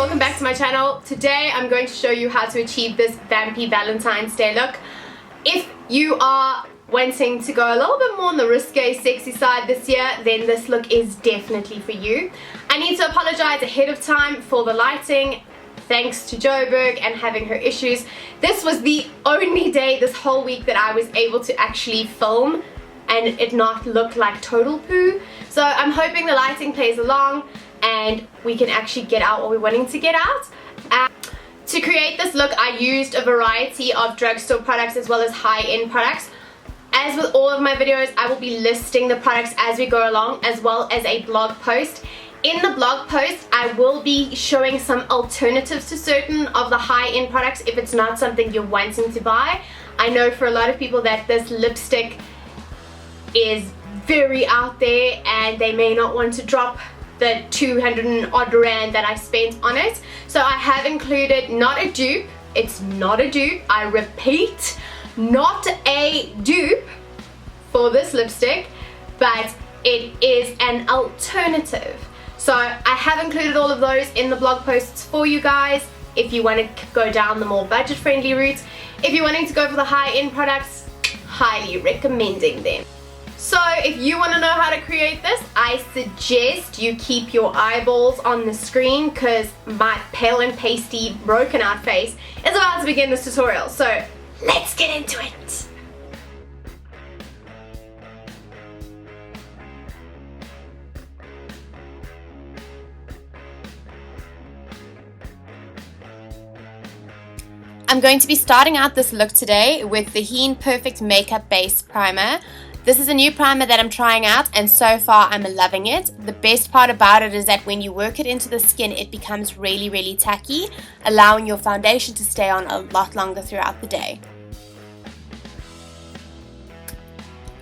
welcome back to my channel. Today I'm going to show you how to achieve this Vampy Valentine's Day look. If you are wanting to go a little bit more on the risque, sexy side this year, then this look is definitely for you. I need to apologize ahead of time for the lighting, thanks to Joburg and having her issues. This was the only day this whole week that I was able to actually film and it not look like total poo. So I'm hoping the lighting plays along and we can actually get out what we're wanting to get out. To create this look, I used a variety of drugstore products as well as high-end products. As with all of my videos, I will be listing the products as we go along, as well as a blog post. In the blog post, I will be showing some alternatives to certain of the high-end products if it's not something you're wanting to buy. I know for a lot of people that this lipstick is very out there and they may not want to drop the 200 and odd rand that I spent on it. So I have included not a dupe, it's not a dupe, I repeat, not a dupe for this lipstick, but it is an alternative. So I have included all of those in the blog posts for you guys if you want to go down the more budget friendly route. If you're wanting to go for the high-end products, highly recommending them. So if you want to know how to create this, I suggest you keep your eyeballs on the screen because my pale and pasty broken out face is about to begin this tutorial. So let's get into it. I'm going to be starting out this look today with the Heen Perfect Makeup Base Primer. This is a new primer that I'm trying out and so far I'm loving it. The best part about it is that when you work it into the skin, it becomes really tacky, allowing your foundation to stay on a lot longer throughout the day.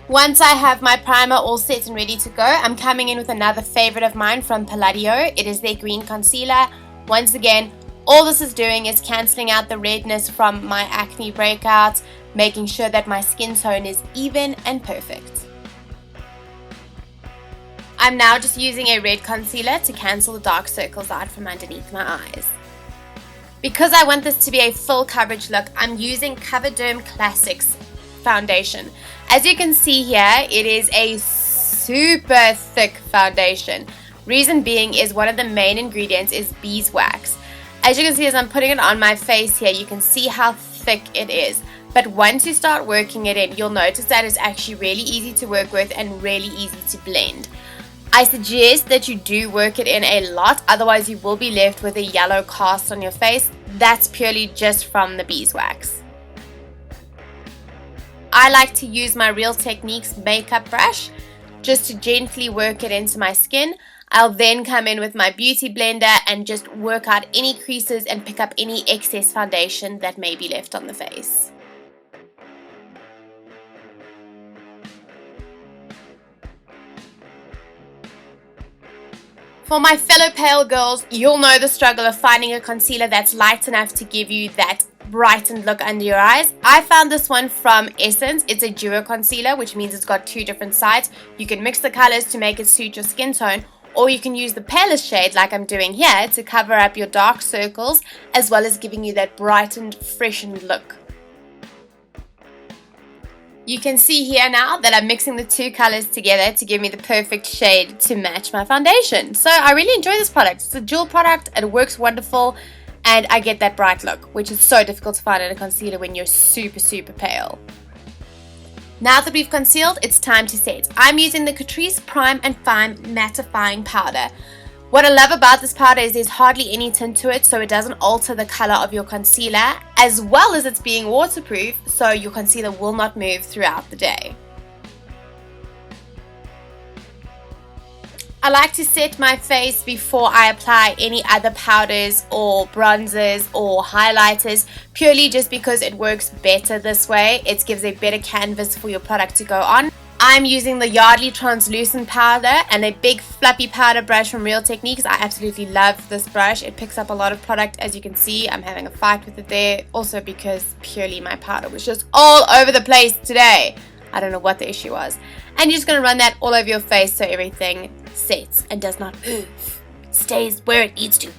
Once I have my primer all set and ready to go, I'm coming in with another favorite of mine from Palladio. It is their green concealer. Once again, all this is doing is cancelling out the redness from my acne breakouts, making sure that my skin tone is even and perfect. I'm now just using a red concealer to cancel the dark circles out from underneath my eyes. Because I want this to be a full coverage look, I'm using CoverDerm Classics foundation. As you can see here, it is a super thick foundation. Reason being is one of the main ingredients is beeswax. As you can see, as I'm putting it on my face here, you can see how thick it is. But once you start working it in, you'll notice that it's actually really easy to work with and really easy to blend. I suggest that you do work it in a lot, otherwise you will be left with a yellow cast on your face. That's purely just from the beeswax. I like to use my Real Techniques makeup brush just to gently work it into my skin. I'll then come in with my beauty blender and just work out any creases and pick up any excess foundation that may be left on the face. For my fellow pale girls, you'll know the struggle of finding a concealer that's light enough to give you that brightened look under your eyes. I found this one from Essence. It's a duo concealer, which means it's got two different sides. You can mix the colors to make it suit your skin tone, or you can use the palest shade like I'm doing here to cover up your dark circles as well as giving you that brightened, freshened look. You can see here now that I'm mixing the two colors together to give me the perfect shade to match my foundation. So I really enjoy this product. It's a dual product, it works wonderful, and I get that bright look, which is so difficult to find in a concealer when you're super pale. Now that we've concealed, it's time to set. I'm using the Catrice Prime and Fine Mattifying Powder. What I love about this powder is there's hardly any tint to it, so it doesn't alter the color of your concealer, as well as it's being waterproof, so your concealer will not move throughout the day. I like to set my face before I apply any other powders or bronzers or highlighters, purely just because it works better this way. It gives a better canvas for your product to go on. I'm using the Yardley Translucent Powder and a big fluffy powder brush from Real Techniques. I absolutely love this brush. It picks up a lot of product. As you can see, I'm having a fight with it there, also because purely my powder was just all over the place today. I don't know what the issue was. And you're just going to run that all over your face so everything sets and does not move. It stays where it needs to.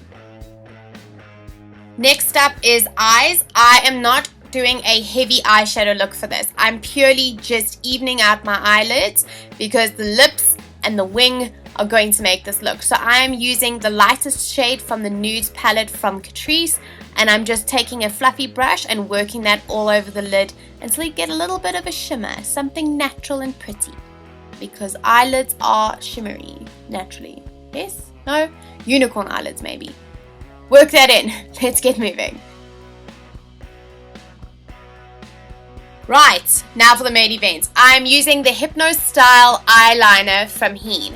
Next up is eyes. I am not doing a heavy eyeshadow look for this. I'm purely just evening out my eyelids because the lips and the wing are going to make this look. So I am using the lightest shade from the Nudes palette from Catrice, and I'm just taking a fluffy brush and working that all over the lid until you get a little bit of a shimmer, something natural and pretty, because eyelids are shimmery naturally. Yes? No? Unicorn eyelids maybe. Work that in. Let's get moving. Right, now for the main event. I'm using the Hypno Style eyeliner from Heen.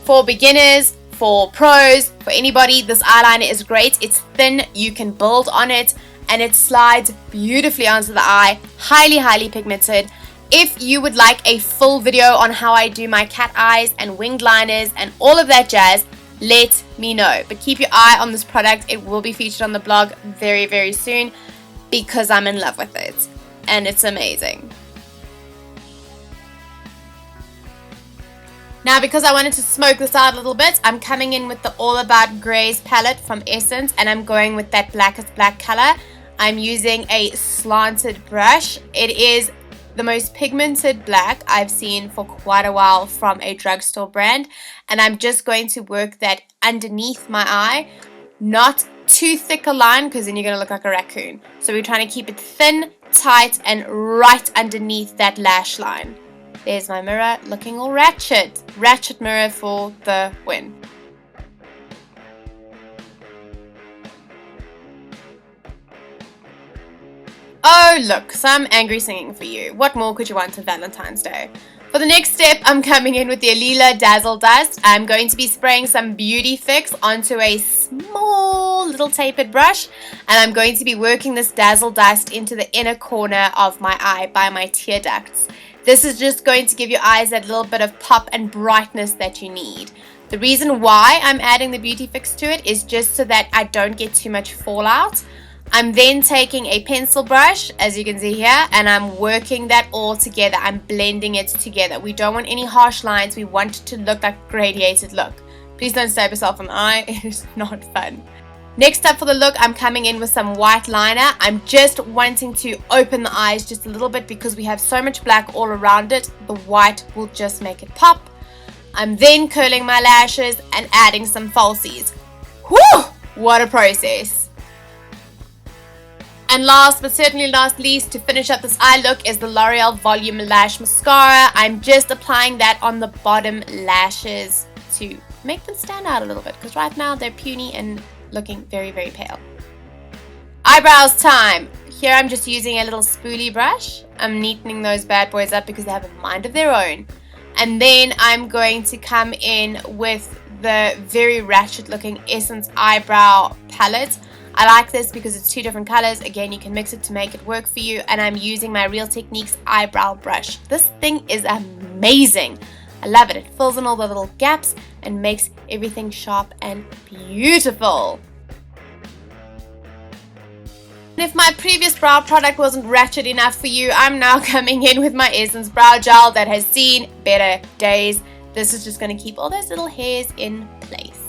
For beginners, for pros, for anybody, this eyeliner is great. It's thin, you can build on it, and it slides beautifully onto the eye. Highly, highly pigmented. If you would like a full video on how I do my cat eyes and winged liners and all of that jazz, let me know. But keep your eye on this product. It will be featured on the blog very, very soon because I'm in love with it. And it's amazing. Now, because I wanted to smoke this out a little bit, I'm coming in with the All About Grays palette from Essence, and I'm going with that blackest black color. I'm using a slanted brush. It is the most pigmented black I've seen for quite a while from a drugstore brand, and I'm just going to work that underneath my eye. Not too thick a line because then you're going to look like a raccoon. So we're trying to keep it thin, tight, and right underneath that lash line. There's my mirror looking all ratchet. Ratchet mirror for the win. Oh look, some angry singing for you. What more could you want on Valentine's Day? For the next step, I'm coming in with the Alila Dazzle Dust. I'm going to be spraying some Beauty Fix onto a small little tapered brush, and I'm going to be working this Dazzle Dust into the inner corner of my eye by my tear ducts. This is just going to give your eyes that little bit of pop and brightness that you need. The reason why I'm adding the Beauty Fix to it is just so that I don't get too much fallout. I'm then taking a pencil brush, as you can see here, and I'm working that all together. I'm blending it together. We don't want any harsh lines. We want it to look like a gradiated look. Please don't stab yourself in the eye. It is not fun. Next up for the look, I'm coming in with some white liner. I'm just wanting to open the eyes just a little bit because we have so much black all around it. The white will just make it pop. I'm then curling my lashes and adding some falsies. Whew! What a process. And last but certainly not least, to finish up this eye look is the L'Oreal Volume Lash Mascara. I'm just applying that on the bottom lashes to make them stand out a little bit because right now they're puny and looking very, very pale. Eyebrows time. Here I'm just using a little spoolie brush. I'm neatening those bad boys up because they have a mind of their own. And then I'm going to come in with the very ratchet looking Essence eyebrow palette. I like this because it's two different colors. Again, you can mix it to make it work for you. And I'm using my Real Techniques eyebrow brush. This thing is amazing. I love it. It fills in all the little gaps and makes everything sharp and beautiful. And if my previous brow product wasn't ratchet enough for you, I'm now coming in with my Essence Brow Gel that has seen better days. This is just going to keep all those little hairs in place.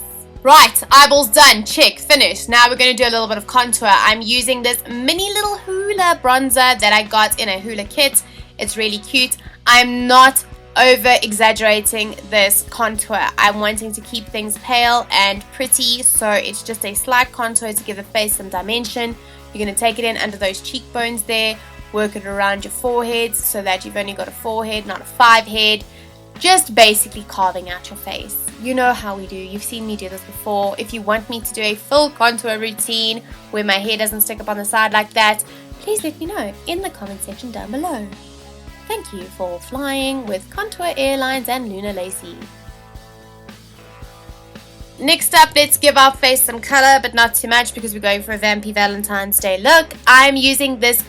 Right, eyeballs done, check, finished. Now we're going to do a little bit of contour. I'm using this mini little Hoola bronzer that I got in a Hoola kit. It's really cute. I'm not over exaggerating this contour. I'm wanting to keep things pale and pretty, so it's just a slight contour to give the face some dimension. You're going to take it in under those cheekbones there, work it around your forehead so that you've only got a 4-head, not a 5-head. Just basically carving out your face. You know how we do. You've seen me do this before. If you want me to do a full contour routine where my hair doesn't stick up on the side like that, please let me know in the comment section down below. Thank you for flying with Contour Airlines and Luna Lacey. Next up, let's give our face some color, but not too much because we're going for a Vampy Valentine's Day look. I'm using this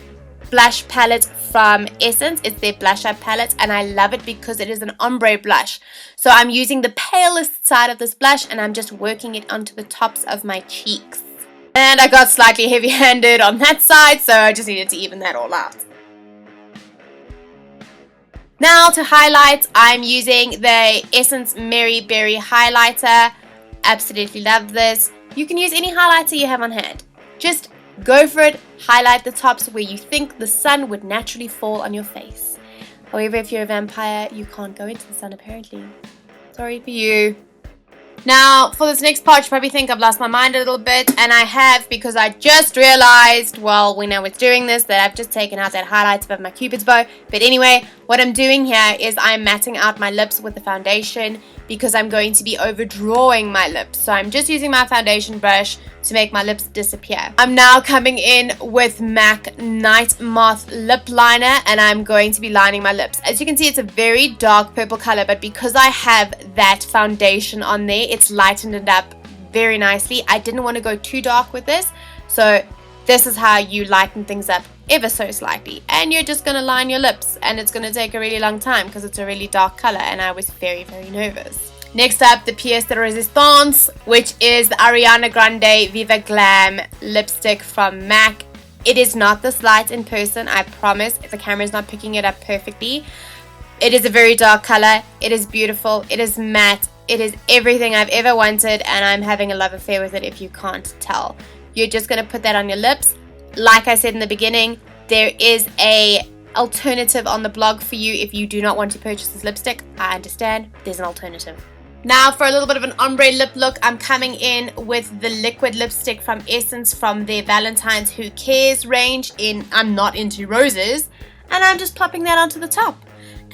blush palette from Essence. It's their blush up palette, and I love it because it is an ombre blush. So I'm using the palest side of this blush, and I'm just working it onto the tops of my cheeks. And I got slightly heavy-handed on that side, so I just needed to even that all out. Now to highlight, I'm using the Essence Mary Berry highlighter. Absolutely love this. You can use any highlighter you have on hand. Just go for it. Highlight the tops where you think the sun would naturally fall on your face. However, if you're a vampire, you can't go into the sun apparently. Sorry for you. Now, for this next part, you probably think I've lost my mind a little bit, and I have, because I just realized, well, when I was doing this, that I've just taken out that highlight above my cupid's bow. But anyway, what I'm doing here is I'm matting out my lips with the foundation because I'm going to be overdrawing my lips. So I'm just using my foundation brush to make my lips disappear. I'm now coming in with MAC Night Moth Lip Liner, and I'm going to be lining my lips. As you can see, it's a very dark purple color, but because I have that foundation on there, it's lightened it up very nicely. I didn't want to go too dark with this, so this is how you lighten things up ever so slightly. And you're just going to line your lips, and it's going to take a really long time because it's a really dark color, and I was very, very nervous. Next up, the Pièce de Résistance, which is the Ariana Grande Viva Glam lipstick from MAC. It is not this light in person, I promise. The camera is not picking it up perfectly. It is a very dark color. It is beautiful. It is matte. It is everything I've ever wanted, and I'm having a love affair with it if you can't tell. You're just going to put that on your lips. Like I said in the beginning, there is a alternative on the blog for you if you do not want to purchase this lipstick. I understand. There's an alternative. Now for a little bit of an ombre lip look, I'm coming in with the liquid lipstick from Essence from their Valentines Who Cares range in I'm Not Into Roses, and I'm just popping that onto the top.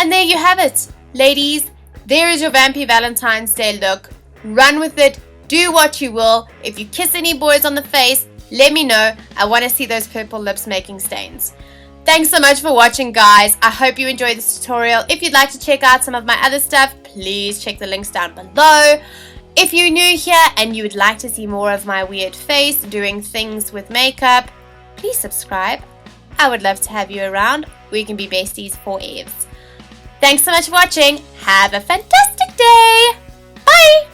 And there you have it, ladies. There is your Vampy Valentine's Day look. Run with it. Do what you will. If you kiss any boys on the face, let me know. I want to see those purple lips making stains. Thanks so much for watching, guys. I hope you enjoyed this tutorial. If you'd like to check out some of my other stuff, please check the links down below. If you're new here and you would like to see more of my weird face doing things with makeup, please subscribe. I would love to have you around. We can be besties forever. Thanks so much for watching. Have a fantastic day. Bye.